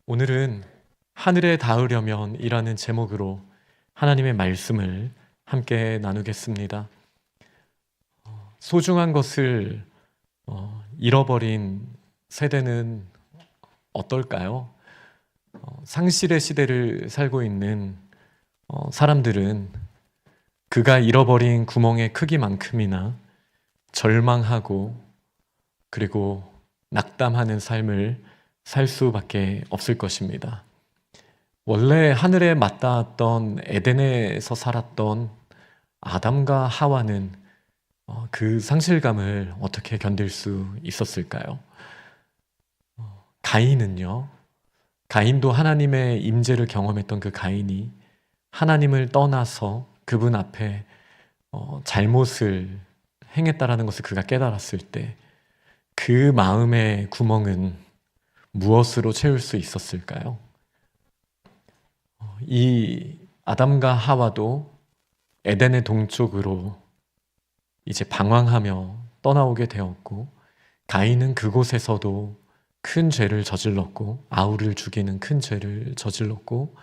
오늘은 하늘에 닿으려면이라는 제목으로 하나님의 말씀을 함께 나누겠습니다. 소중한 것을 잃어버린 세대는 어떨까요? 상실의 시대를 살고 있는 사람들은 그가 잃어버린 구멍의 크기만큼이나 절망하고 그리고 낙담하는 삶을 살 수밖에 없을 것입니다. 원래 하늘에 맞닿았던 에덴에서 살았던 아담과 하와는 그 상실감을 어떻게 견딜 수 있었을까요? 가인은요. 가인도 하나님의 임재를 경험했던 그 가인이 하나님을 떠나서 그분 앞에 잘못을 행했다라는 것을 그가 깨달았을 때 그 마음의 구멍은 무엇으로 채울 수 있었을까요? 이 아담과 하와도 에덴의 동쪽으로 이제 방황하며 떠나오게 되었고, 가인은 그곳에서도 큰 죄를 저질렀고 아우를 죽이는 큰 죄를 저질렀고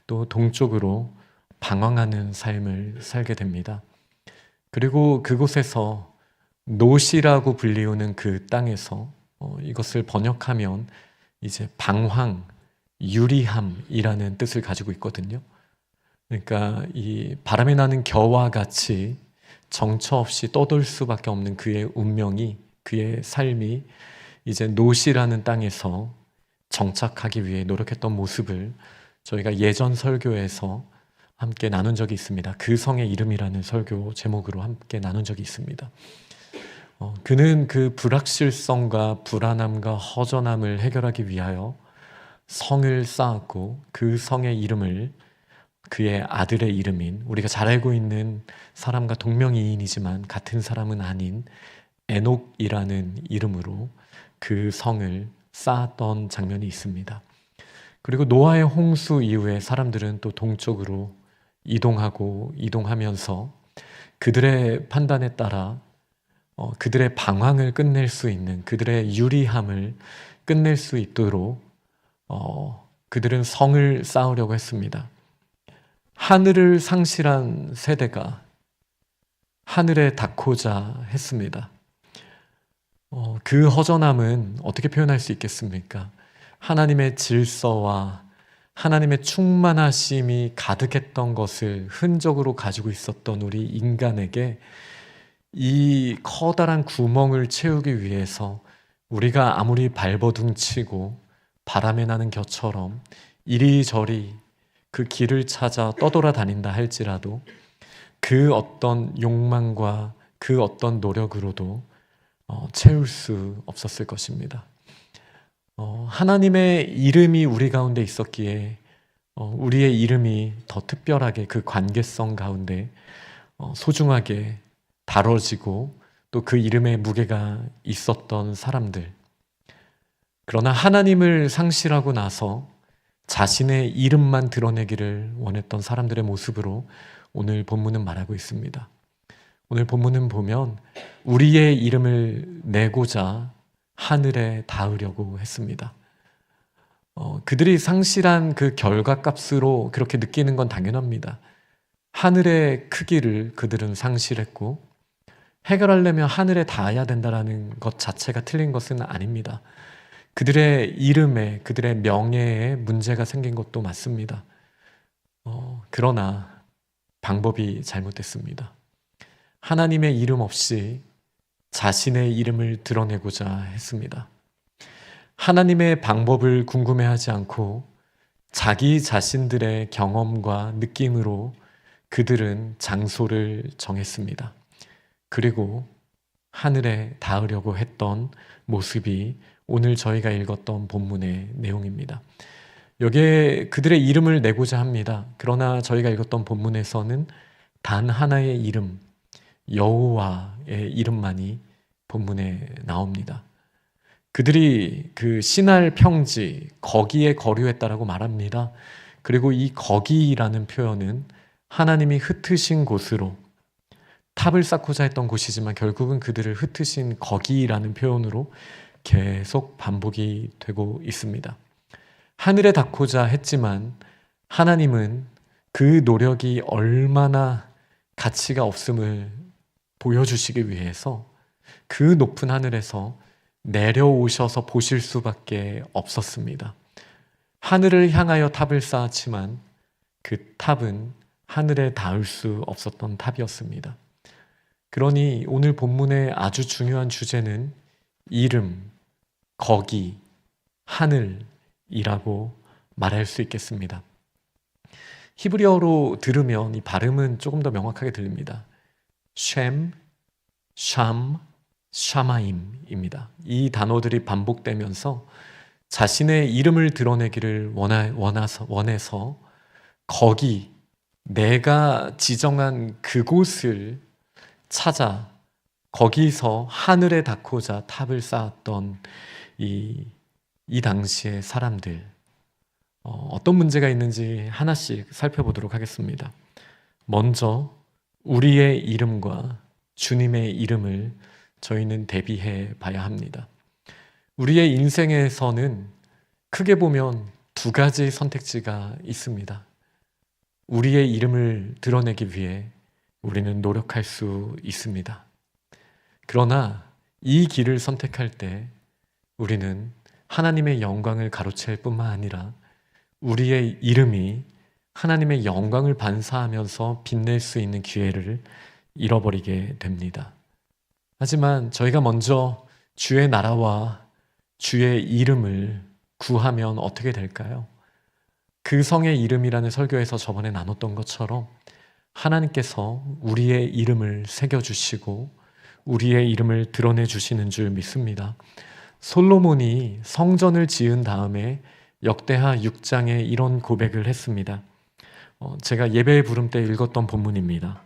또 동쪽으로 방황하는 삶을 살게 됩니다. 그리고 그곳에서 노시라고 불리우는 그 땅에서 이것을 번역하면 이제 방황, 유리함이라는 뜻을 가지고 있거든요. 그러니까 이 바람에 나는 겨와 같이 정처 없이 떠돌 수밖에 없는 그의 운명이, 그의 삶이 이제 노시라는 땅에서 정착하기 위해 노력했던 모습을 저희가 예전 설교에서 함께 나눈 적이 있습니다. 그 성의 이름이라는 설교 제목으로 함께 나눈 적이 있습니다. 그는 그 불확실성과 불안함과 허전함을 해결하기 위하여 성을 쌓았고 그 성의 이름을 그의 아들의 이름인, 우리가 잘 알고 있는 사람과 동명이인이지만 같은 사람은 아닌 에녹이라는 이름으로 그 성을 쌓았던 장면이 있습니다. 그리고 노아의 홍수 이후에 사람들은 또 동쪽으로 이동하면서 그들의 판단에 따라 그들의 방황을 끝낼 수 있는, 그들의 유리함을 끝낼 수 있도록 그들은 성을 쌓으려고 했습니다. 하늘을 상실한 세대가 하늘에 닿고자 했습니다. 그 허전함은 어떻게 표현할 수 있겠습니까? 하나님의 질서와 하나님의 충만하심이 가득했던 것을 흔적으로 가지고 있었던 우리 인간에게 이 커다란 구멍을 채우기 위해서 우리가 아무리 발버둥치고 바람에 나는 겨처럼 이리저리 그 길을 찾아 떠돌아다닌다 할지라도 그 어떤 욕망과 그 어떤 노력으로도 채울 수 없었을 것입니다. 하나님의 이름이 우리 가운데 있었기에 우리의 이름이 더 특별하게 그 관계성 가운데 소중하게 다뤄지고 또 그 이름의 무게가 있었던 사람들. 그러나 하나님을 상실하고 나서 자신의 이름만 드러내기를 원했던 사람들의 모습으로 오늘 본문은 말하고 있습니다. 오늘 본문은 보면 우리의 이름을 내고자 하늘에 닿으려고 했습니다. 그들이 상실한 그 결과값으로 그렇게 느끼는 건 당연합니다. 하늘의 크기를 그들은 상실했고 해결하려면 하늘에 닿아야 된다는 것 자체가 틀린 것은 아닙니다. 그들의 이름에, 그들의 명예에 문제가 생긴 것도 맞습니다. 그러나 방법이 잘못됐습니다. 하나님의 이름 없이 자신의 이름을 드러내고자 했습니다. 하나님의 방법을 궁금해하지 않고 자기 자신들의 경험과 느낌으로 그들은 장소를 정했습니다. 그리고 하늘에 닿으려고 했던 모습이 오늘 저희가 읽었던 본문의 내용입니다. 여기에 그들의 이름을 내고자 합니다. 그러나 저희가 읽었던 본문에서는 단 하나의 이름, 여호와의 이름만이 본문에 나옵니다. 그들이 그 시날 평지, 거기에 거류했다라고 말합니다. 그리고 이 거기라는 표현은 하나님이 흩으신 곳으로, 탑을 쌓고자 했던 곳이지만 결국은 그들을 흩으신 거기라는 표현으로 계속 반복이 되고 있습니다. 하늘에 닿고자 했지만 하나님은 그 노력이 얼마나 가치가 없음을 보여주시기 위해서 그 높은 하늘에서 내려오셔서 보실 수밖에 없었습니다. 하늘을 향하여 탑을 쌓았지만 그 탑은 하늘에 닿을 수 없었던 탑이었습니다. 그러니 오늘 본문의 아주 중요한 주제는 이름, 거기, 하늘이라고 말할 수 있겠습니다. 히브리어로 들으면 이 발음은 조금 더 명확하게 들립니다. 쉔, 샴, 샤마임입니다. 이 단어들이 반복되면서 자신의 이름을 드러내기를 원해서 거기, 내가 지정한 그곳을 찾아 거기서 하늘에 닿고자 탑을 쌓았던 이 당시의 사람들, 어떤 문제가 있는지 하나씩 살펴보도록 하겠습니다. 먼저 우리의 이름과 주님의 이름을 저희는 대비해 봐야 합니다. 우리의 인생에서는 크게 보면 두 가지 선택지가 있습니다. 우리의 이름을 드러내기 위해 우리는 노력할 수 있습니다. 그러나 이 길을 선택할 때 우리는 하나님의 영광을 가로챌 뿐만 아니라 우리의 이름이 하나님의 영광을 반사하면서 빛낼 수 있는 기회를 잃어버리게 됩니다. 하지만 저희가 먼저 주의 나라와 주의 이름을 구하면 어떻게 될까요? 그 성의 이름이라는 설교에서 저번에 나눴던 것처럼 하나님께서 우리의 이름을 새겨주시고 우리의 이름을 드러내 주시는 줄 믿습니다. 솔로몬이 성전을 지은 다음에 역대하 6장에 이런 고백을 했습니다. 제가 예배의 부름 때 읽었던 본문입니다.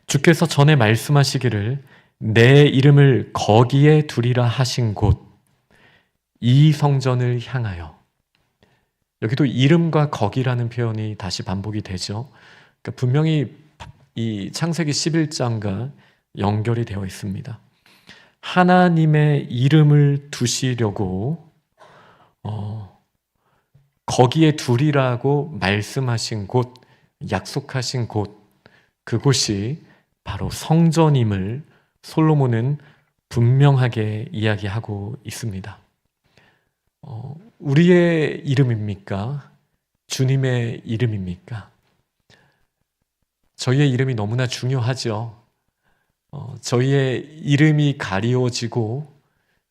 주께서 전에 말씀하시기를 내 이름을 거기에 두리라 하신 곳 이 성전을 향하여, 여기도 이름과 거기라는 표현이 다시 반복이 되죠. 그러니까 분명히 이 창세기 11장과 연결이 되어 있습니다. 하나님의 이름을 두시려고 거기에 두리라고 말씀하신 곳, 약속하신 곳, 그곳이 바로 성전임을 솔로몬은 분명하게 이야기하고 있습니다. 우리의 이름입니까? 주님의 이름입니까? 저희의 이름이 너무나 중요하죠. 저희의 이름이 가리워지고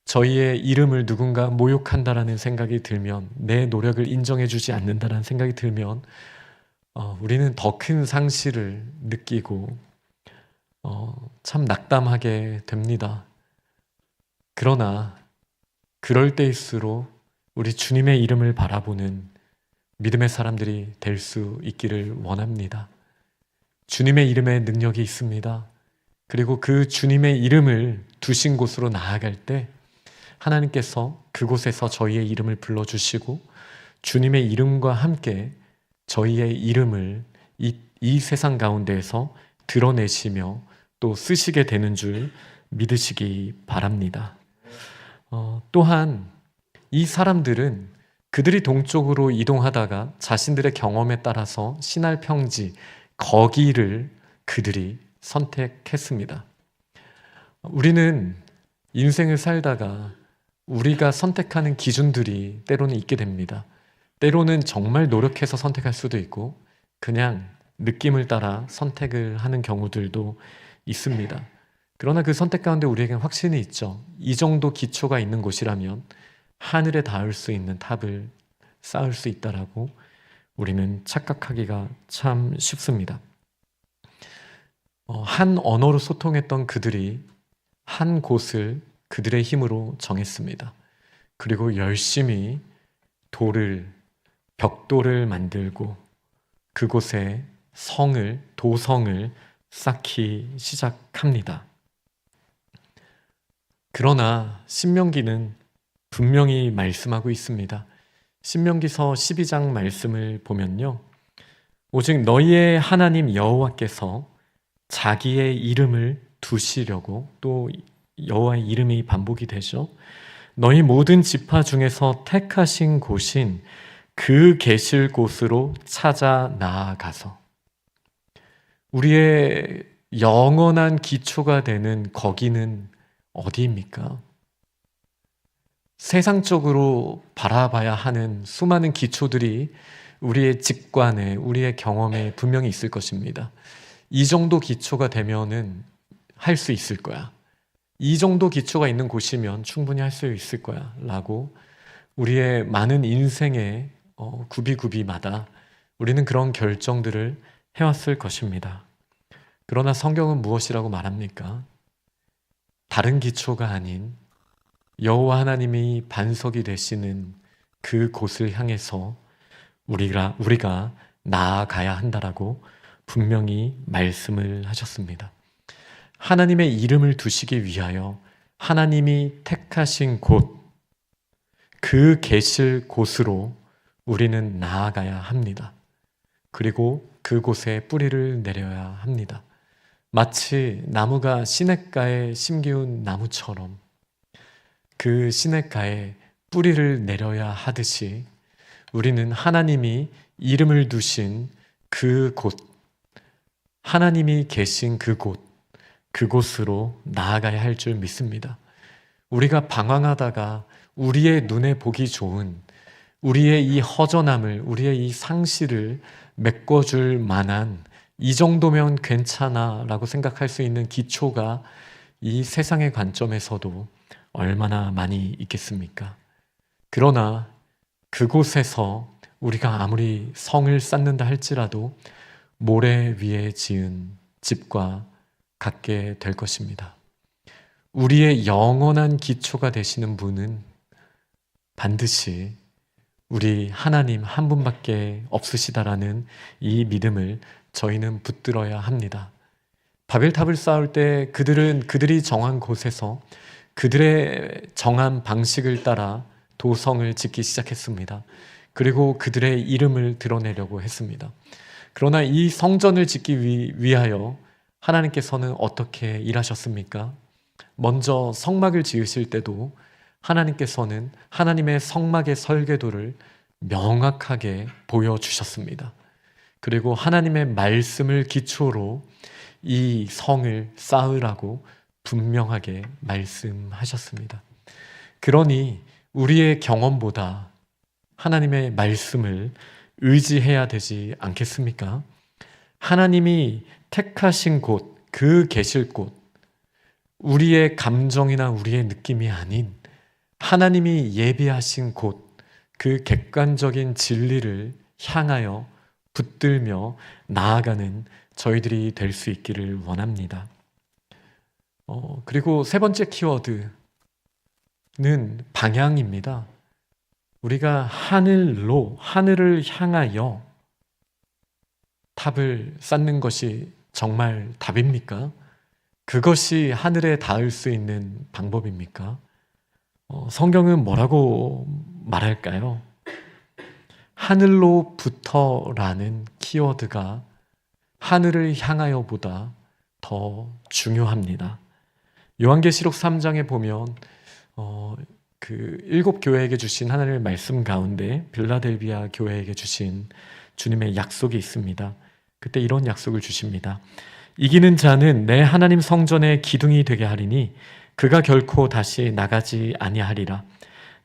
저희의 이름을 누군가 모욕한다라는 생각이 들면, 내 노력을 인정해주지 않는다라는 생각이 들면 우리는 더 큰 상실을 느끼고 참 낙담하게 됩니다. 그러나 그럴 때일수록 우리 주님의 이름을 바라보는 믿음의 사람들이 될 수 있기를 원합니다. 주님의 이름에 능력이 있습니다. 그리고 그 주님의 이름을 두신 곳으로 나아갈 때 하나님께서 그곳에서 저희의 이름을 불러주시고 주님의 이름과 함께 저희의 이름을 이 세상 가운데에서 드러내시며 또 쓰시게 되는 줄 믿으시기 바랍니다. 또한 이 사람들은 그들이 동쪽으로 이동하다가 자신들의 경험에 따라서 신할 평지, 거기를 그들이 선택했습니다. 우리는 인생을 살다가 우리가 선택하는 기준들이 때로는 있게 됩니다. 때로는 정말 노력해서 선택할 수도 있고 그냥 느낌을 따라 선택을 하는 경우들도 있습니다. 그러나 그 선택 가운데 우리에겐 확신이 있죠. 이 정도 기초가 있는 곳이라면 하늘에 닿을 수 있는 탑을 쌓을 수 있다라고 우리는 착각하기가 참 쉽습니다. 한 언어로 소통했던 그들이 한 곳을 그들의 힘으로 정했습니다. 그리고 열심히 벽돌을 만들고 그곳에 도성을 쌓기 시작합니다. 그러나 신명기는 분명히 말씀하고 있습니다. 신명기서 12장 말씀을 보면요, 오직 너희의 하나님 여호와께서 자기의 이름을 두시려고, 또 여호와의 이름이 반복이 되죠. 너희 모든 지파 중에서 택하신 곳인 그 계실 곳으로 찾아 나아가서 우리의 영원한 기초가 되는 거기는 어디입니까? 세상적으로 바라봐야 하는 수많은 기초들이 우리의 직관에, 우리의 경험에 분명히 있을 것입니다. 이 정도 기초가 되면은 할 수 있을 거야. 이 정도 기초가 있는 곳이면 충분히 할 수 있을 거야. 라고 우리의 많은 인생의 구비구비마다 우리는 그런 결정들을 해왔을 것입니다. 그러나 성경은 무엇이라고 말합니까? 다른 기초가 아닌 여호와 하나님이 반석이 되시는 그 곳을 향해서 우리가 나아가야 한다라고 분명히 말씀을 하셨습니다. 하나님의 이름을 두시기 위하여 하나님이 택하신 곳, 그 계실 곳으로 우리는 나아가야 합니다. 그리고 그곳에 뿌리를 내려야 합니다. 마치 나무가 시냇가에 심기운 나무처럼 그 시냇가에 뿌리를 내려야 하듯이 우리는 하나님이 이름을 두신 그 곳, 하나님이 계신 그곳으로 나아가야 할 줄 믿습니다. 우리가 방황하다가 우리의 눈에 보기 좋은 우리의 이 허전함을, 우리의 이 상실을 메꿔줄 만한 이 정도면 괜찮아 라고 생각할 수 있는 기초가 이 세상의 관점에서도 얼마나 많이 있겠습니까? 그러나 그곳에서 우리가 아무리 성을 쌓는다 할지라도 모래 위에 지은 집과 같게 될 것입니다. 우리의 영원한 기초가 되시는 분은 반드시 우리 하나님 한 분밖에 없으시다라는 이 믿음을 저희는 붙들어야 합니다. 바벨탑을 쌓을 때 그들이 정한 곳에서 그들의 정한 방식을 따라 도성을 짓기 시작했습니다. 그리고 그들의 이름을 드러내려고 했습니다. 그러나 이 성전을 짓기 위하여 하나님께서는 어떻게 일하셨습니까? 먼저 성막을 지으실 때도 하나님께서는 하나님의 성막의 설계도를 명확하게 보여주셨습니다. 그리고 하나님의 말씀을 기초로 이 성을 쌓으라고 분명하게 말씀하셨습니다. 그러니 우리의 경험보다 하나님의 말씀을 의지해야 되지 않겠습니까? 하나님이 택하신 곳, 그 계실 곳, 우리의 감정이나 우리의 느낌이 아닌 하나님이 예비하신 곳, 그 객관적인 진리를 향하여 붙들며 나아가는 저희들이 될 수 있기를 원합니다. 그리고 세 번째 키워드는 방향입니다. 우리가 하늘을 향하여 탑을 쌓는 것이 정말 답입니까? 그것이 하늘에 닿을 수 있는 방법입니까? 성경은 뭐라고 말할까요? 하늘로부터라는 키워드가 하늘을 향하여보다 더 중요합니다. 요한계시록 3장에 보면 그 7교회에게 주신 하나님의 말씀 가운데 빌라델비아 교회에게 주신 주님의 약속이 있습니다. 그때 이런 약속을 주십니다. 이기는 자는 내 하나님 성전의 기둥이 되게 하리니 그가 결코 다시 나가지 아니하리라.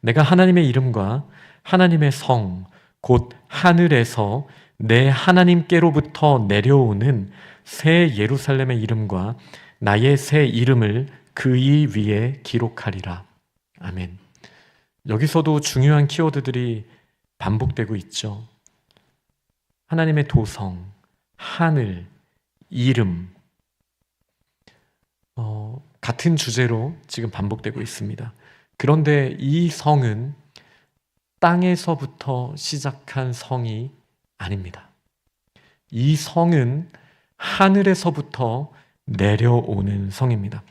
내가 하나님의 이름과 하나님의 성 곧 하늘에서 내 하나님께로부터 내려오는 새 예루살렘의 이름과 나의 새 이름을 그이 위에 기록하리라. 아멘. 여기서도 중요한 키워드들이 반복되고 있죠. 하나님의 도성, 하늘, 이름, 같은 주제로 지금 반복되고 있습니다. 그런데 이 성은 땅에서부터 시작한 성이 아닙니다. 이 성은 하늘에서부터 내려오는 성입니다.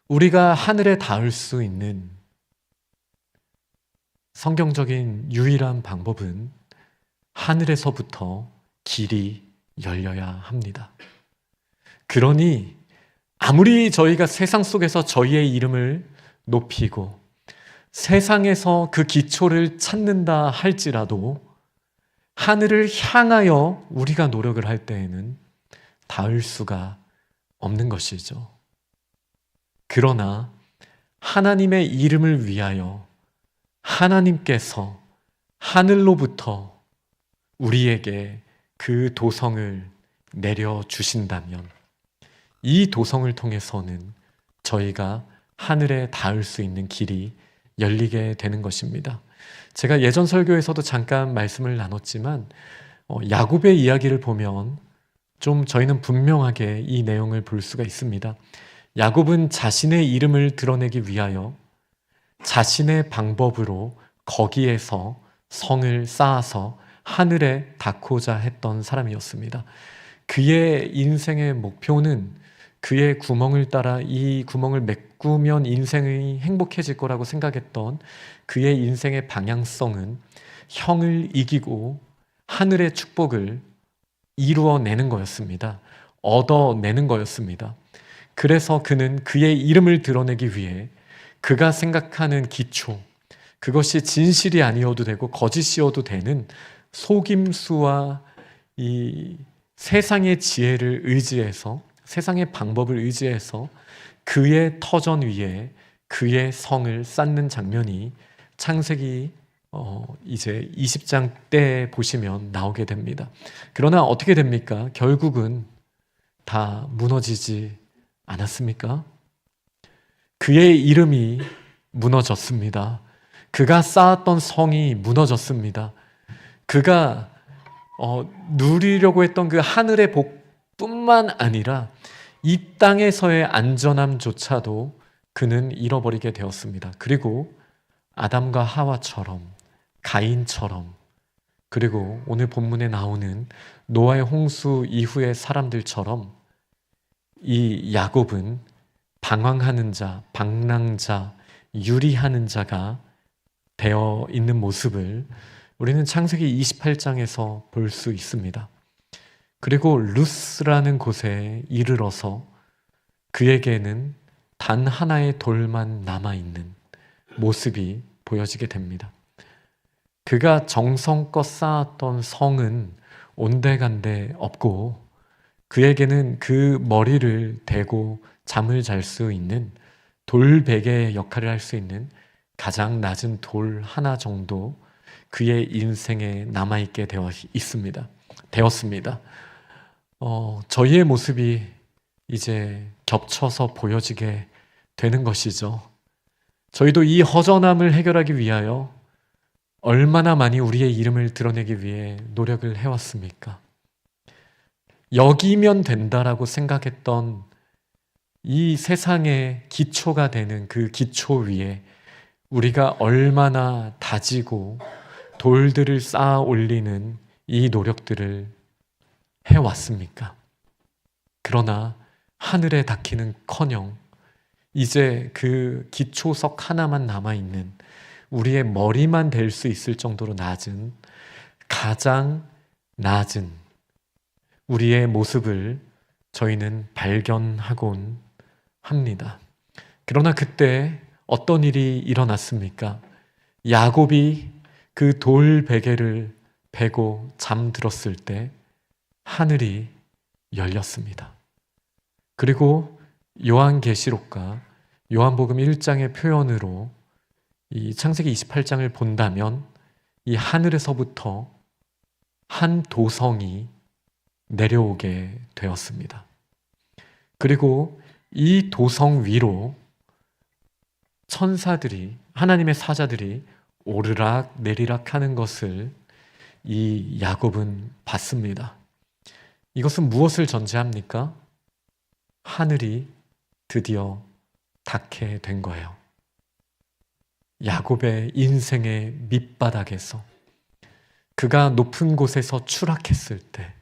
우리가 하늘에 닿을 수 있는 성경적인 유일한 방법은 하늘에서부터 길이 열려야 합니다. 그러니 아무리 저희가 세상 속에서 저희의 이름을 높이고 세상에서 그 기초를 찾는다 할지라도 하늘을 향하여 우리가 노력을 할 때에는 닿을 수가 없는 것이죠. 그러나 하나님의 이름을 위하여 하나님께서 하늘로부터 우리에게 그 도성을 내려주신다면 이 도성을 통해서는 저희가 하늘에 닿을 수 있는 길이 열리게 되는 것입니다. 제가 예전 설교에서도 잠깐 말씀을 나눴지만 야곱의 이야기를 보면 좀 저희는 분명하게 이 내용을 볼 수가 있습니다. 야곱은 자신의 이름을 드러내기 위하여 자신의 방법으로 거기에서 성을 쌓아서 하늘에 닿고자 했던 사람이었습니다. 그의 인생의 목표는 그의 구멍을 따라 이 구멍을 메꾸면 인생이 행복해질 거라고 생각했던 그의 인생의 방향성은 형을 이기고 하늘의 축복을 이루어내는 거였습니다. 얻어내는 거였습니다. 그래서 그는 그의 이름을 드러내기 위해 그가 생각하는 기초, 그것이 진실이 아니어도 되고 거짓이어도 되는 속임수와 이 세상의 지혜를 의지해서, 세상의 방법을 의지해서 그의 터전 위에 그의 성을 쌓는 장면이 창세기 이제 20장 때 보시면 나오게 됩니다. 그러나 어떻게 됩니까? 결국은 다 무너지지 않았습니까? 그의 이름이 무너졌습니다. 그가 쌓았던 성이 무너졌습니다. 그가 누리려고 했던 그 하늘의 복뿐만 아니라 이 땅에서의 안전함조차도 그는 잃어버리게 되었습니다. 그리고 아담과 하와처럼, 가인처럼, 그리고 오늘 본문에 나오는 노아의 홍수 이후의 사람들처럼 이 야곱은 방황하는 자, 방랑자, 유리하는 자가 되어 있는 모습을 우리는 창세기 28장에서 볼 수 있습니다. 그리고 루스라는 곳에 이르러서 그에게는 단 하나의 돌만 남아있는 모습이 보여지게 됩니다. 그가 정성껏 쌓았던 성은 온데간데 없고 그에게는 그 머리를 대고 잠을 잘 수 있는 돌베개 역할을 할 수 있는 가장 낮은 돌 하나 정도 그의 인생에 남아있게 되었습니다. 저희의 모습이 이제 겹쳐서 보여지게 되는 것이죠. 저희도 이 허전함을 해결하기 위하여 얼마나 많이 우리의 이름을 드러내기 위해 노력을 해왔습니까? 여기면 된다라고 생각했던 이 세상의 기초가 되는 그 기초 위에 우리가 얼마나 다지고 돌들을 쌓아 올리는 이 노력들을 해왔습니까? 그러나 하늘에 닿기는커녕 이제 그 기초석 하나만 남아있는 우리의 머리만 될 수 있을 정도로 낮은, 가장 낮은 우리의 모습을 저희는 발견하곤 합니다. 그러나 그때 어떤 일이 일어났습니까? 야곱이 그 돌 베개를 베고 잠들었을 때 하늘이 열렸습니다. 그리고 요한계시록과 요한복음 1장의 표현으로 이 창세기 28장을 본다면 이 하늘에서부터 한 도성이 내려오게 되었습니다. 그리고 이 도성 위로 천사들이, 하나님의 사자들이 오르락 내리락 하는 것을 이 야곱은 봤습니다. 이것은 무엇을 전제합니까? 하늘이 드디어 닿게 된 거예요. 야곱의 인생의 밑바닥에서 그가 높은 곳에서 추락했을 때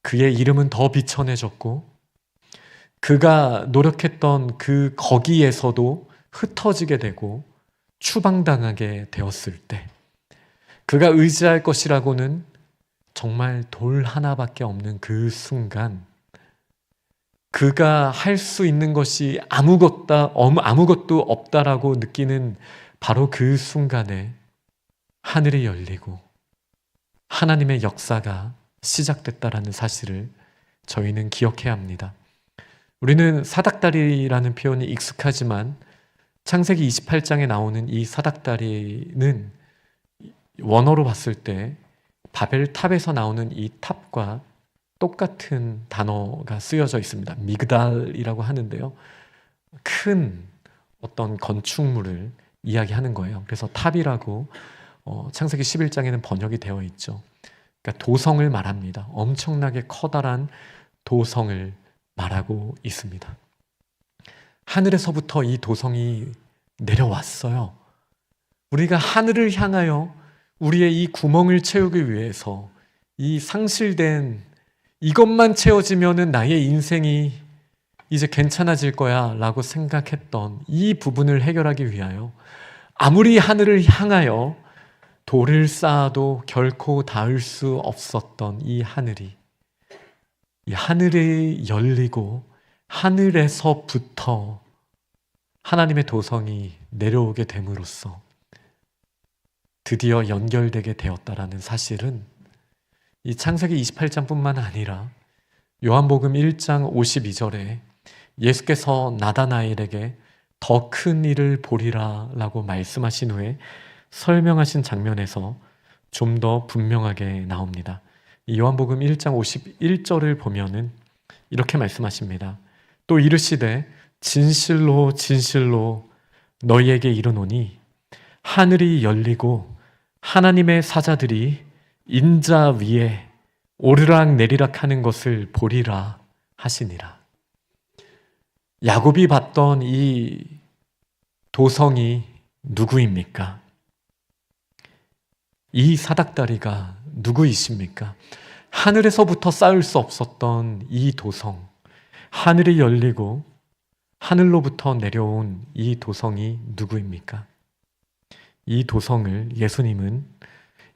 그의 이름은 더 비천해졌고 그가 노력했던 그 거기에서도 흩어지게 되고 추방당하게 되었을 때 그가 의지할 것이라고는 정말 돌 하나밖에 없는 그 순간 그가 할 수 있는 것이 아무것도 없다라고 느끼는 바로 그 순간에 하늘이 열리고 하나님의 역사가 시작됐다라는 사실을 저희는 기억해야 합니다. 우리는 사닥다리라는 표현이 익숙하지만 창세기 28장에 나오는 이 사닥다리는 원어로 봤을 때 바벨탑에서 나오는 이 탑과 똑같은 단어가 쓰여져 있습니다. 미그달이라고 하는데요. 큰 어떤 건축물을 이야기하는 거예요. 그래서 탑이라고 창세기 11장에는 번역이 되어 있죠. 그러니까 도성을 말합니다. 엄청나게 커다란 도성을 말하고 있습니다. 하늘에서부터 이 도성이 내려왔어요. 우리가 하늘을 향하여 우리의 이 구멍을 채우기 위해서 이 상실된 이것만 채워지면은 나의 인생이 이제 괜찮아질 거야 라고 생각했던 이 부분을 해결하기 위하여 아무리 하늘을 향하여 돌을 쌓아도 결코 닿을 수 없었던 이 하늘이 열리고 하늘에서부터 하나님의 도성이 내려오게 됨으로써 드디어 연결되게 되었다라는 사실은 이 창세기 28장뿐만 아니라 요한복음 1장 52절에 예수께서 나다나엘에게 더 큰 일을 보리라 라고 말씀하신 후에 설명하신 장면에서 좀 더 분명하게 나옵니다. 이 요한복음 1장 51절을 보면은 이렇게 말씀하십니다. 또 이르시되 진실로 진실로 너희에게 이르노니 하늘이 열리고 하나님의 사자들이 인자 위에 오르락 내리락 하는 것을 보리라 하시니라. 야곱이 봤던 이 도성이 누구입니까? 이 사닥다리가 누구이십니까? 하늘에서부터 쌓을 수 없었던 이 도성, 하늘이 열리고 하늘로부터 내려온 이 도성이 누구입니까? 이 도성을 예수님은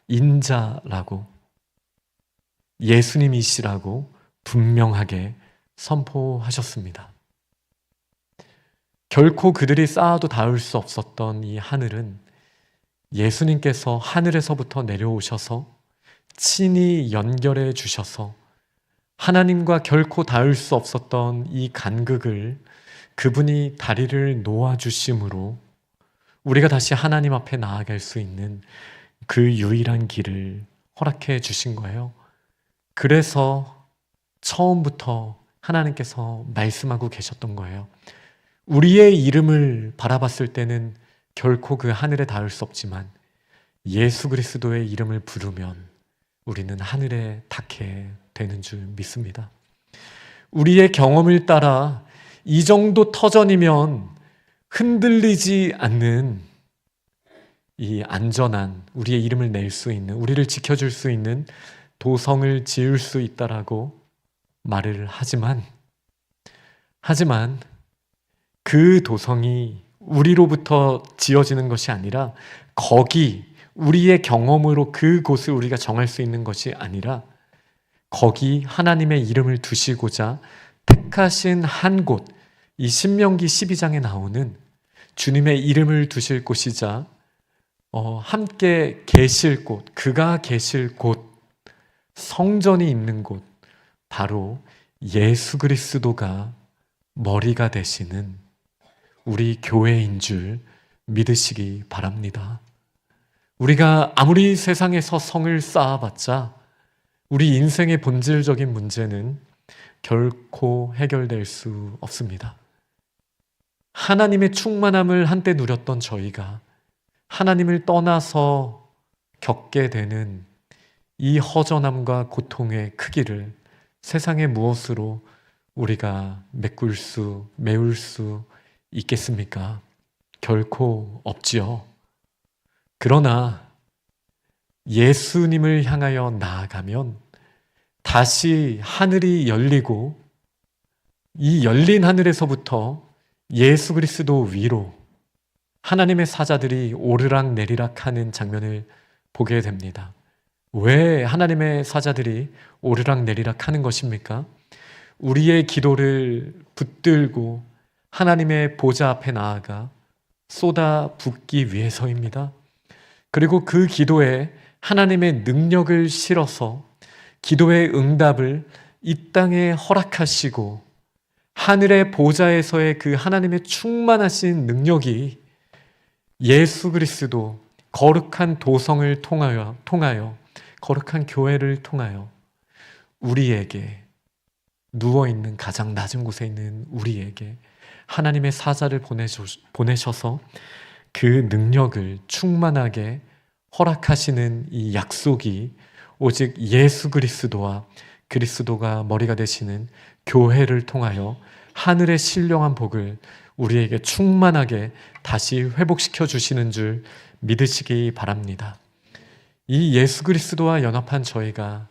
인자라고, 예수님이시라고 분명하게 선포하셨습니다. 결코 그들이 쌓아도 닿을 수 없었던 이 하늘은 예수님께서 하늘에서부터 내려오셔서 친히 연결해 주셔서 하나님과 결코 닿을 수 없었던 이 간극을 그분이 다리를 놓아주심으로 우리가 다시 하나님 앞에 나아갈 수 있는 그 유일한 길을 허락해 주신 거예요. 그래서 처음부터 하나님께서 말씀하고 계셨던 거예요. 우리의 이름을 바라봤을 때는 결코 그 하늘에 닿을 수 없지만 예수 그리스도의 이름을 부르면 우리는 하늘에 닿게 되는 줄 믿습니다. 우리의 경험을 따라 이 정도 터전이면 흔들리지 않는 이 안전한 우리의 이름을 낼 수 있는, 우리를 지켜줄 수 있는 도성을 지을 수 있다라고 말을 하지만 그 도성이 우리로부터 지어지는 것이 아니라 거기 우리의 경험으로 그곳을 우리가 정할 수 있는 것이 아니라 거기 하나님의 이름을 두시고자 택하신 한 곳, 이 신명기 12장에 나오는 주님의 이름을 두실 곳이자 함께 계실 곳, 그가 계실 곳, 성전이 있는 곳, 바로 예수 그리스도가 머리가 되시는 우리 교회인 줄 믿으시기 바랍니다. 우리가 아무리 세상에서 성을 쌓아봤자 우리 인생의 본질적인 문제는 결코 해결될 수 없습니다. 하나님의 충만함을 한때 누렸던 저희가 하나님을 떠나서 겪게 되는 이 허전함과 고통의 크기를 세상의 무엇으로 우리가 메울 수 있겠습니까? 결코 없지요. 그러나 예수님을 향하여 나아가면 다시 하늘이 열리고 이 열린 하늘에서부터 예수 그리스도 위로 하나님의 사자들이 오르락 내리락 하는 장면을 보게 됩니다. 왜 하나님의 사자들이 오르락 내리락 하는 것입니까? 우리의 기도를 붙들고 하나님의 보좌 앞에 나아가 쏟아붓기 위해서입니다. 그리고 그 기도에 하나님의 능력을 실어서 기도의 응답을 이 땅에 허락하시고 하늘의 보좌에서의 그 하나님의 충만하신 능력이 예수 그리스도 거룩한 도성을 통하여 거룩한 교회를 통하여 우리에게, 누워있는 가장 낮은 곳에 있는 우리에게 하나님의 사자를 보내셔서 그 능력을 충만하게 허락하시는 이 약속이 오직 예수 그리스도와 그리스도가 머리가 되시는 교회를 통하여 하늘의 신령한 복을 우리에게 충만하게 다시 회복시켜 주시는 줄 믿으시기 바랍니다. 이 예수 그리스도와 연합한 저희가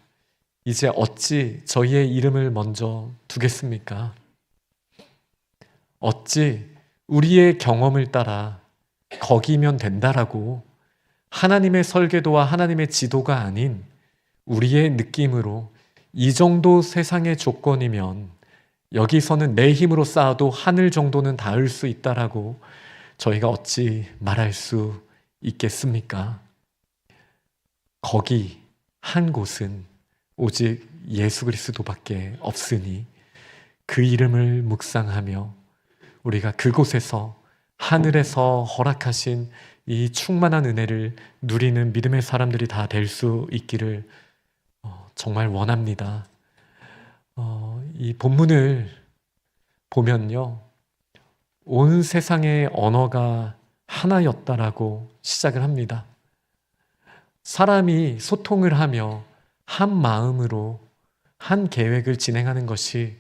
이제 어찌 저희의 이름을 먼저 두겠습니까? 어찌 우리의 경험을 따라 거기면 된다라고 하나님의 설계도와 하나님의 지도가 아닌 우리의 느낌으로 이 정도 세상의 조건이면 여기서는 내 힘으로 쌓아도 하늘 정도는 닿을 수 있다라고 저희가 어찌 말할 수 있겠습니까? 거기 한 곳은 오직 예수 그리스도밖에 없으니 그 이름을 묵상하며 우리가 그곳에서 하늘에서 허락하신 이 충만한 은혜를 누리는 믿음의 사람들이 다 될 수 있기를 정말 원합니다. 이 본문을 보면요, 온 세상의 언어가 하나였다라고 시작을 합니다. 사람이 소통을 하며 한 마음으로 한 계획을 진행하는 것이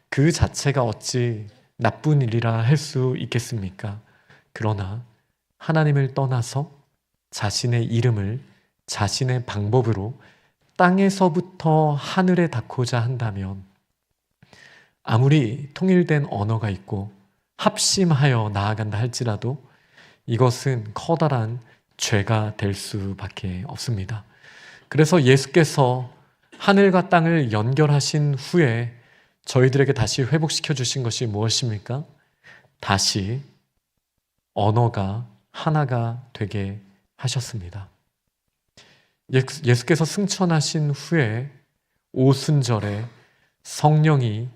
그 자체가 어찌 나쁜 일이라 할 수 있겠습니까? 그러나 하나님을 떠나서 자신의 이름을 자신의 방법으로 땅에서부터 하늘에 닿고자 한다면 아무리 통일된 언어가 있고 합심하여 나아간다 할지라도 이것은 커다란 죄가 될 수밖에 없습니다. 그래서 예수께서 하늘과 땅을 연결하신 후에 저희들에게 다시 회복시켜 주신 것이 무엇입니까? 다시 언어가 하나가 되게 하셨습니다. 예수께서 승천하신 후에 오순절에 성령이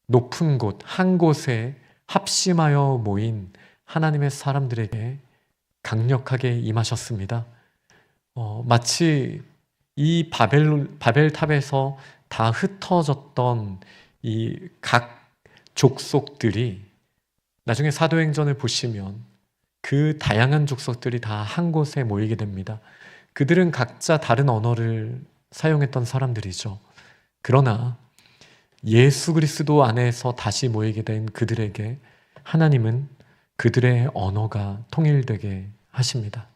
높은 곳, 한 곳에 합심하여 모인 하나님의 사람들에게 강력하게 임하셨습니다. 마치 이 바벨탑에서 다 흩어졌던 이 각 족속들이 나중에 사도행전을 보시면 그 다양한 족속들이 다 한 곳에 모이게 됩니다. 그들은 각자 다른 언어를 사용했던 사람들이죠. 그러나 예수 그리스도 안에서 다시 모이게 된 그들에게 하나님은 그들의 언어가 통일되게 하십니다.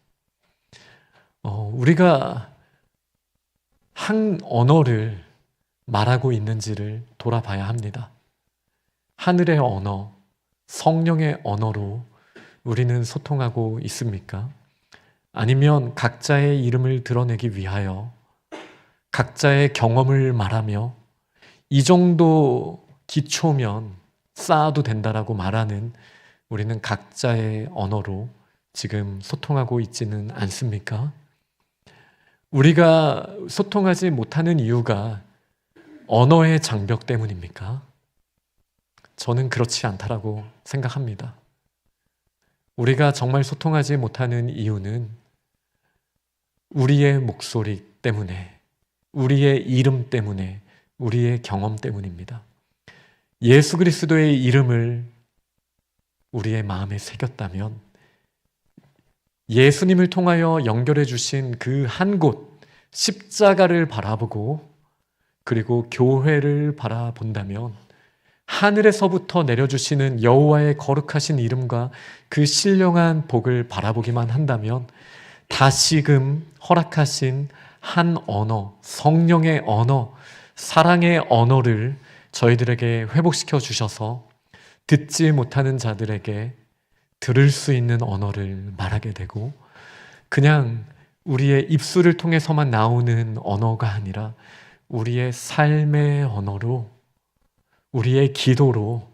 우리가 한 언어를 말하고 있는지를 돌아봐야 합니다. 하늘의 언어, 성령의 언어로 우리는 소통하고 있습니까? 아니면 각자의 이름을 드러내기 위하여 각자의 경험을 말하며 이 정도 기초면 쌓아도 된다라고 말하는 우리는 각자의 언어로 지금 소통하고 있지는 않습니까? 우리가 소통하지 못하는 이유가 언어의 장벽 때문입니까? 저는 그렇지 않다라고 생각합니다. 우리가 정말 소통하지 못하는 이유는 우리의 목소리 때문에, 우리의 이름 때문에, 우리의 경험 때문입니다. 예수 그리스도의 이름을 우리의 마음에 새겼다면 예수님을 통하여 연결해 주신 그 한 곳, 십자가를 바라보고 그리고 교회를 바라본다면 하늘에서부터 내려주시는 여호와의 거룩하신 이름과 그 신령한 복을 바라보기만 한다면 다시금 허락하신 한 언어, 성령의 언어, 사랑의 언어를 저희들에게 회복시켜 주셔서 듣지 못하는 자들에게 들을 수 있는 언어를 말하게 되고 그냥 우리의 입술을 통해서만 나오는 언어가 아니라 우리의 삶의 언어로 우리의 기도로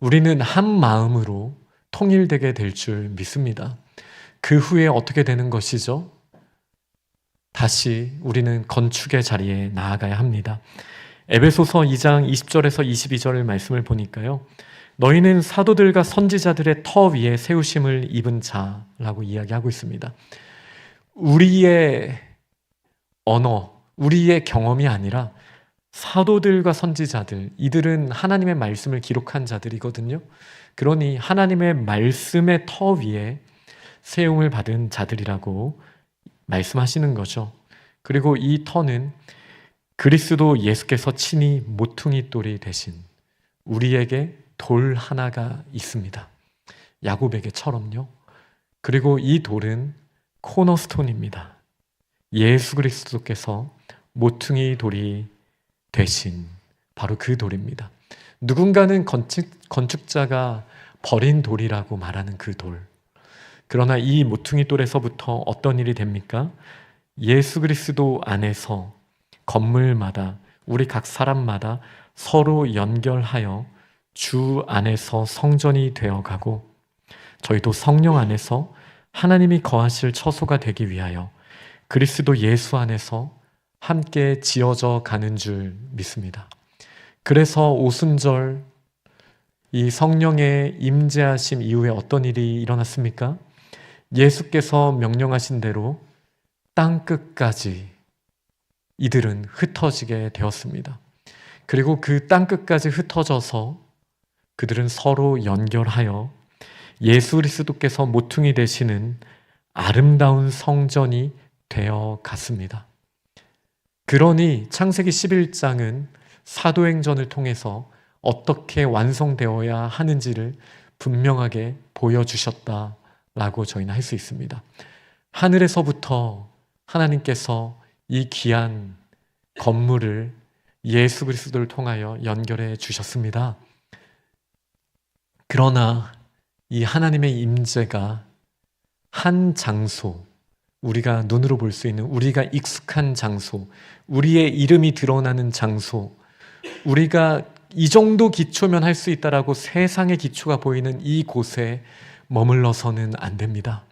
우리는 한 마음으로 통일되게 될 줄 믿습니다. 그 후에 어떻게 되는 것이죠? 다시 우리는 건축의 자리에 나아가야 합니다. 에베소서 2장 20절에서 22절 말씀을 보니까요. 너희는 사도들과 선지자들의 터 위에 세우심을 입은 자라고 이야기하고 있습니다. 우리의 언어, 우리의 경험이 아니라 사도들과 선지자들, 이들은 하나님의 말씀을 기록한 자들이거든요. 그러니 하나님의 말씀의 터 위에 세움을 받은 자들이라고 말씀하시는 거죠. 그리고 이 터는 그리스도 예수께서 친히 모퉁이 돌이 되신 우리에게 돌 하나가 있습니다. 야곱에게처럼요. 그리고 이 돌은 코너스톤입니다. 예수 그리스도께서 모퉁이 돌이 되신 바로 그 돌입니다. 누군가는 건축자가 버린 돌이라고 말하는 그 돌. 그러나 이 모퉁이 돌에서부터 어떤 일이 됩니까? 예수 그리스도 안에서 건물마다 우리 각 사람마다 서로 연결하여 주 안에서 성전이 되어가고 저희도 성령 안에서 하나님이 거하실 처소가 되기 위하여 그리스도 예수 안에서 함께 지어져 가는 줄 믿습니다. 그래서 오순절 이 성령의 임재하심 이후에 어떤 일이 일어났습니까? 예수께서 명령하신 대로 땅 끝까지 이들은 흩어지게 되었습니다. 그리고 그 땅 끝까지 흩어져서 그들은 서로 연결하여 예수 그리스도께서 모퉁이 되시는 아름다운 성전이 되어 갔습니다. 그러니 창세기 11장은 사도행전을 통해서 어떻게 완성되어야 하는지를 분명하게 보여주셨다라고 저희는 할 수 있습니다. 하늘에서부터 하나님께서 이 귀한 건물을 예수 그리스도를 통하여 연결해 주셨습니다. 그러나 이 하나님의 임재가 한 장소, 우리가 눈으로 볼 수 있는 우리가 익숙한 장소, 우리의 이름이 드러나는 장소, 우리가 이 정도 기초면 할 수 있다라고 세상의 기초가 보이는 이 곳에 머물러서는 안 됩니다.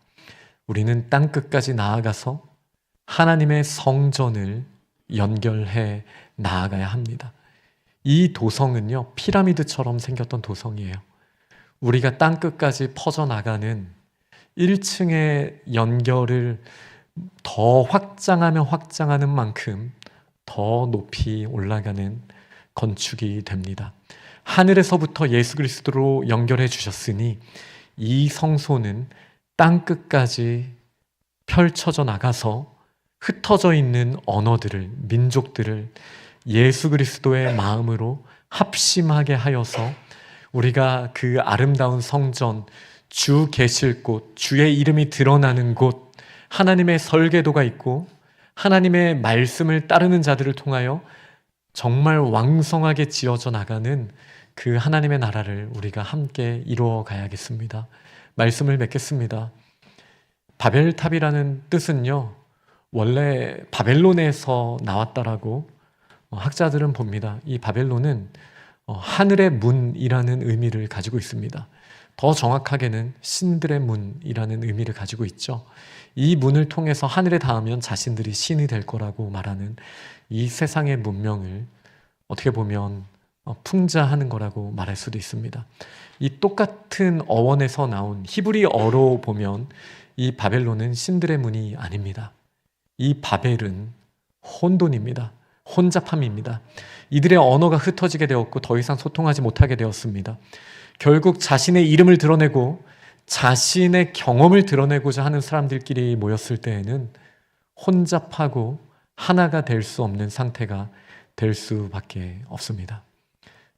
우리는 땅 끝까지 나아가서 하나님의 성전을 연결해 나아가야 합니다. 이 도성은요, 피라미드처럼 생겼던 도성이에요. 우리가 땅 끝까지 퍼져나가는 1층의 연결을 더 확장하면 확장하는 만큼 더 높이 올라가는 건축이 됩니다. 하늘에서부터 예수 그리스도로 연결해 주셨으니 이 성소는 땅 끝까지 펼쳐져 나가서 흩어져 있는 언어들을, 민족들을 예수 그리스도의 마음으로 합심하게 하여서 우리가 그 아름다운 성전, 주 계실 곳, 주의 이름이 드러나는 곳, 하나님의 설계도가 있고 하나님의 말씀을 따르는 자들을 통하여 정말 왕성하게 지어져 나가는 그 하나님의 나라를 우리가 함께 이루어 가야겠습니다. 말씀을 맺겠습니다. 바벨탑이라는 뜻은요, 원래 바벨론에서 나왔다라고 학자들은 봅니다. 이 바벨론은 하늘의 문이라는 의미를 가지고 있습니다. 더 정확하게는 신들의 문이라는 의미를 가지고 있죠. 이 문을 통해서 하늘에 닿으면 자신들이 신이 될 거라고 말하는 이 세상의 문명을 어떻게 보면 풍자하는 거라고 말할 수도 있습니다. 이 똑같은 어원에서 나온 히브리어로 보면 이 바벨론은 신들의 문이 아닙니다. 이 바벨은 혼돈입니다. 혼잡함입니다. 이들의 언어가 흩어지게 되었고 더 이상 소통하지 못하게 되었습니다. 결국 자신의 이름을 드러내고 자신의 경험을 드러내고자 하는 사람들끼리 모였을 때에는 혼잡하고 하나가 될 수 없는 상태가 될 수밖에 없습니다.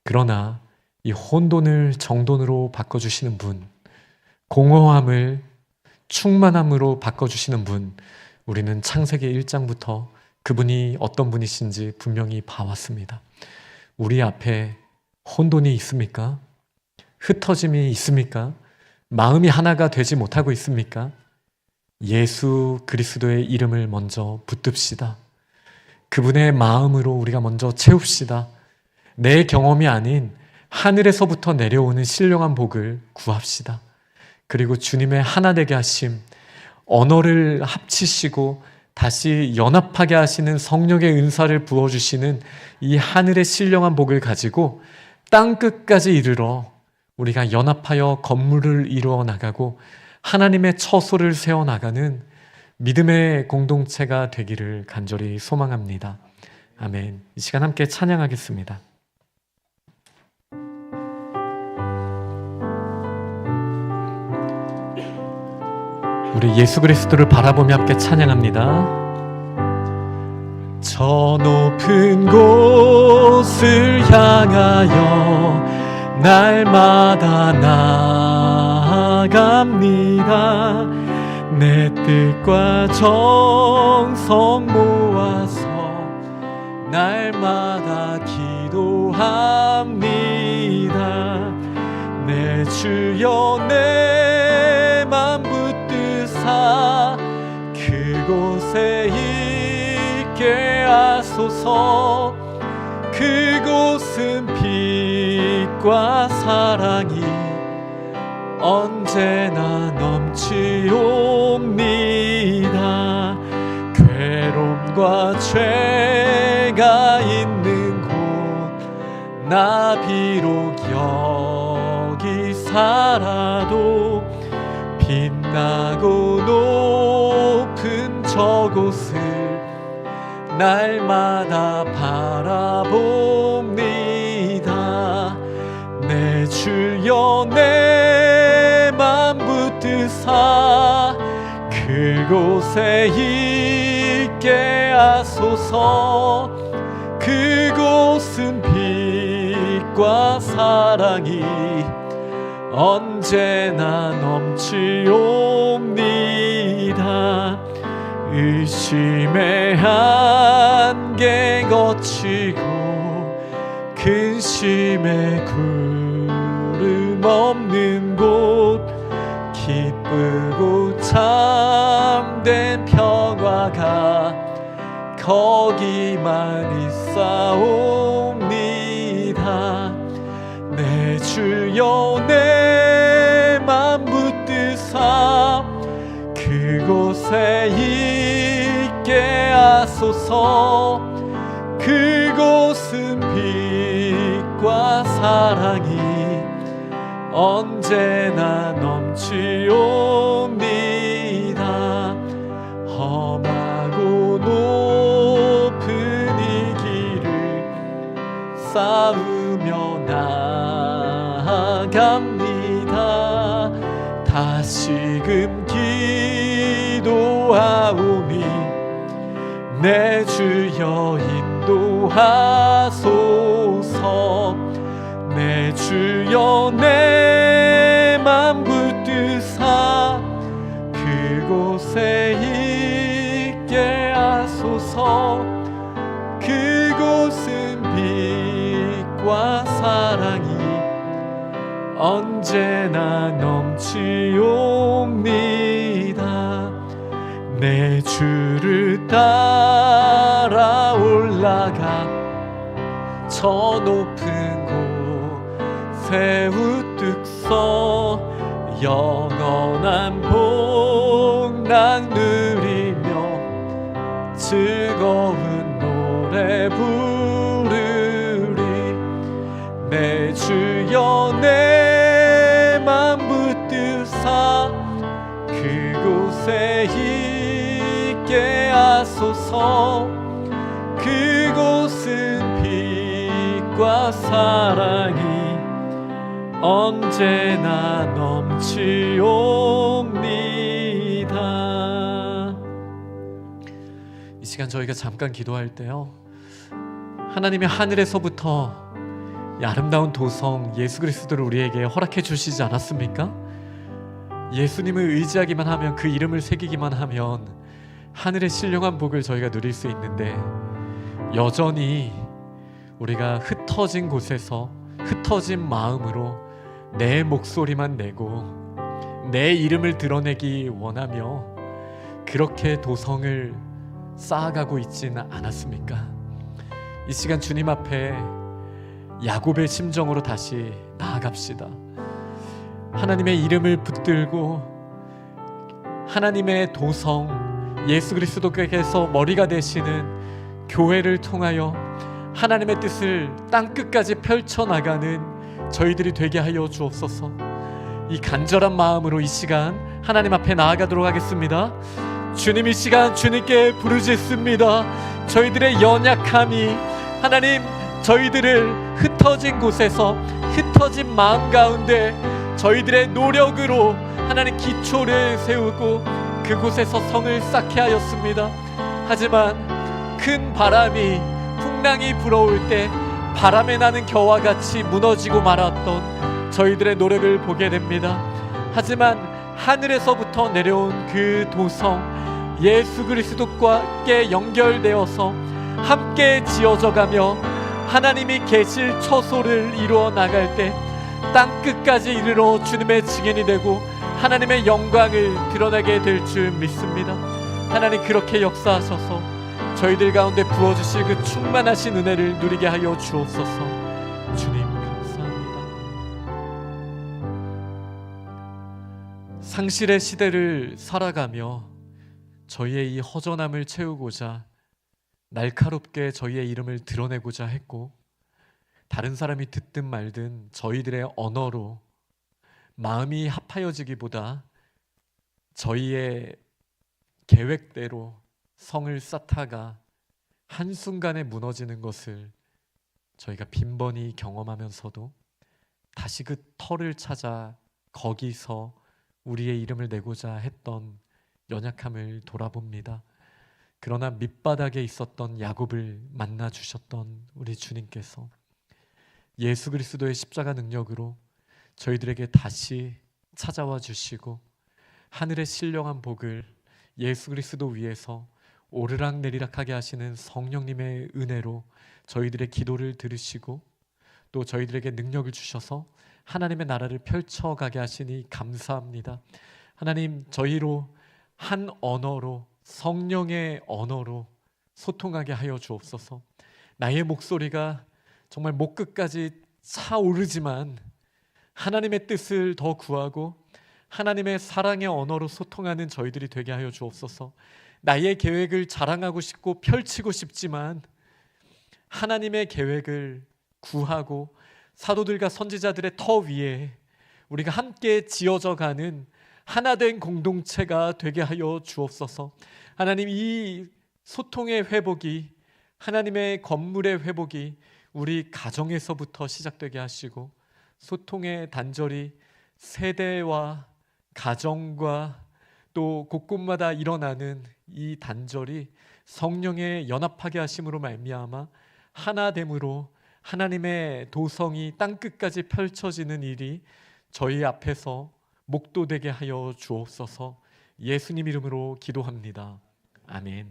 그러나 이 혼돈을 정돈으로 바꿔주시는 분, 공허함을 충만함으로 바꿔주시는 분, 우리는 창세기 1장부터 그분이 어떤 분이신지 분명히 봐왔습니다. 우리 앞에 혼돈이 있습니까? 흩어짐이 있습니까? 마음이 하나가 되지 못하고 있습니까? 예수 그리스도의 이름을 먼저 붙듭시다. 그분의 마음으로 우리가 먼저 채웁시다. 내 경험이 아닌 하늘에서부터 내려오는 신령한 복을 구합시다. 그리고 주님의 하나 되게 하심, 언어를 합치시고 다시 연합하게 하시는 성령의 은사를 부어주시는 이 하늘의 신령한 복을 가지고 땅 끝까지 이르러 우리가 연합하여 건물을 이루어 나가고 하나님의 처소를 세워나가는 믿음의 공동체가 되기를 간절히 소망합니다. 아멘. 이 시간 함께 찬양하겠습니다. 우리 예수 그리스도를 바라보며 함께 찬양합니다. 저 높은 곳을 향하여 날마다 나아갑니다. 내 뜻과 정성 모아서 날마다 기도합니다. 내 주여 내 맘 붙드사 그곳에 있게 하소서. 그곳은 빛과 사랑이 언제나 넘치옵니다. 괴로움과 죄가 있는 곳 나 비록 여기 살아도 빛나고 높은 저곳을 날마다 바라봅니다. 내 주여 내 맘 붙드사 그곳에 있게 하소서. 그곳은 빛과 사랑이 언제나 넘치옵니다. 의심의 한계 거치고 근심의 구름 없는 곳 기쁘고 참된 평화가 거기만 있사옵니다. 내 주여 내 맘 붙드사 그곳에 있게 하소서. 그곳은 빛과 사랑이 언제나 넘치옵니다. 험하고 높은 이 길을 쌓으며 나아갑니다. 다시금 기도하오니 내 주여 인도하소서. 내 주여 내 맘 붙드사 그곳에 있게 하소서. 그곳은 빛과 사랑이 언제나 넘치옵니다. 내 주를 따라 올라가 저 높은 곳에 우뚝 서 영원한 복락 누리며 즐거운 노래 부르리. 내 주여 내 맘 붙드사 그곳에 있게 하소서. 그곳은 빛과 사랑이 언제나 넘치옵니다. 이 시간 저희가 잠깐 기도할 때요, 하나님이 하늘에서부터 이 아름다운 도성 예수 그리스도를 우리에게 허락해 주시지 않았습니까? 예수님을 의지하기만 하면, 그 이름을 새기기만 하면 하늘의 신령한 복을 저희가 누릴 수 있는데, 여전히 우리가 흩어진 곳에서 흩어진 마음으로 내 목소리만 내고 내 이름을 드러내기 원하며 그렇게 도성을 쌓아가고 있지는 않았습니까? 이 시간 주님 앞에 야곱의 심정으로 다시 나아갑시다. 하나님의 이름을 붙들고 하나님의 도성 예수 그리스도께서 머리가 되시는 교회를 통하여 하나님의 뜻을 땅끝까지 펼쳐나가는 저희들이 되게 하여 주옵소서. 이 간절한 마음으로 이 시간 하나님 앞에 나아가도록 하겠습니다. 주님, 이 시간 주님께 부르짖습니다. 저희들의 연약함이 하나님, 저희들을 흩어진 곳에서 흩어진 마음 가운데 저희들의 노력으로 하나님 기초를 세우고 그곳에서 성을 쌓게 하였습니다. 하지만 큰 바람이 풍랑이 불어올 때 바람에 나는 겨와 같이 무너지고 말았던 저희들의 노력을 보게 됩니다. 하지만 하늘에서부터 내려온 그 도성 예수 그리스도와 함께 연결되어서 함께 지어져가며 하나님이 계실 처소를 이루어 나갈 때 땅끝까지 이르러 주님의 증인이 되고 하나님의 영광을 드러나게 될 줄 믿습니다. 하나님, 그렇게 역사하셔서 저희들 가운데 부어주실 그 충만하신 은혜를 누리게 하여 주옵소서. 주님 감사합니다. 상실의 시대를 살아가며 저희의 이 허전함을 채우고자 날카롭게 저희의 이름을 드러내고자 했고, 다른 사람이 듣든 말든 저희들의 언어로 마음이 합하여지기보다 저희의 계획대로 성을 쌓다가 한순간에 무너지는 것을 저희가 빈번히 경험하면서도 다시 그 터를 찾아 거기서 우리의 이름을 내고자 했던 연약함을 돌아봅니다. 그러나 밑바닥에 있었던 야곱을 만나 주셨던 우리 주님께서 예수 그리스도의 십자가 능력으로 저희들에게 다시 찾아와 주시고 하늘의 신령한 복을 예수 그리스도 위에서 오르락내리락하게 하시는 성령님의 은혜로 저희들의 기도를 들으시고 또 저희들에게 능력을 주셔서 하나님의 나라를 펼쳐가게 하시니 감사합니다. 하나님, 저희로 한 언어로 성령의 언어로 소통하게 하여 주옵소서. 나의 목소리가 정말 목끝까지 차오르지만 하나님의 뜻을 더 구하고 하나님의 사랑의 언어로 소통하는 저희들이 되게 하여 주옵소서. 나의 계획을 자랑하고 싶고 펼치고 싶지만 하나님의 계획을 구하고 사도들과 선지자들의 터 위에 우리가 함께 지어져 가는 하나된 공동체가 되게 하여 주옵소서. 하나님, 이 소통의 회복이, 하나님의 건물의 회복이 우리 가정에서부터 시작되게 하시고 소통의 단절이 세대와 가정과 또 곳곳마다 일어나는 이 단절이 성령의 연합하게 하심으로 말미암아 하나됨으로 하나님의 도성이 땅끝까지 펼쳐지는 일이 저희 앞에서 목도되게 하여 주옵소서. 예수님 이름으로 기도합니다. 아멘.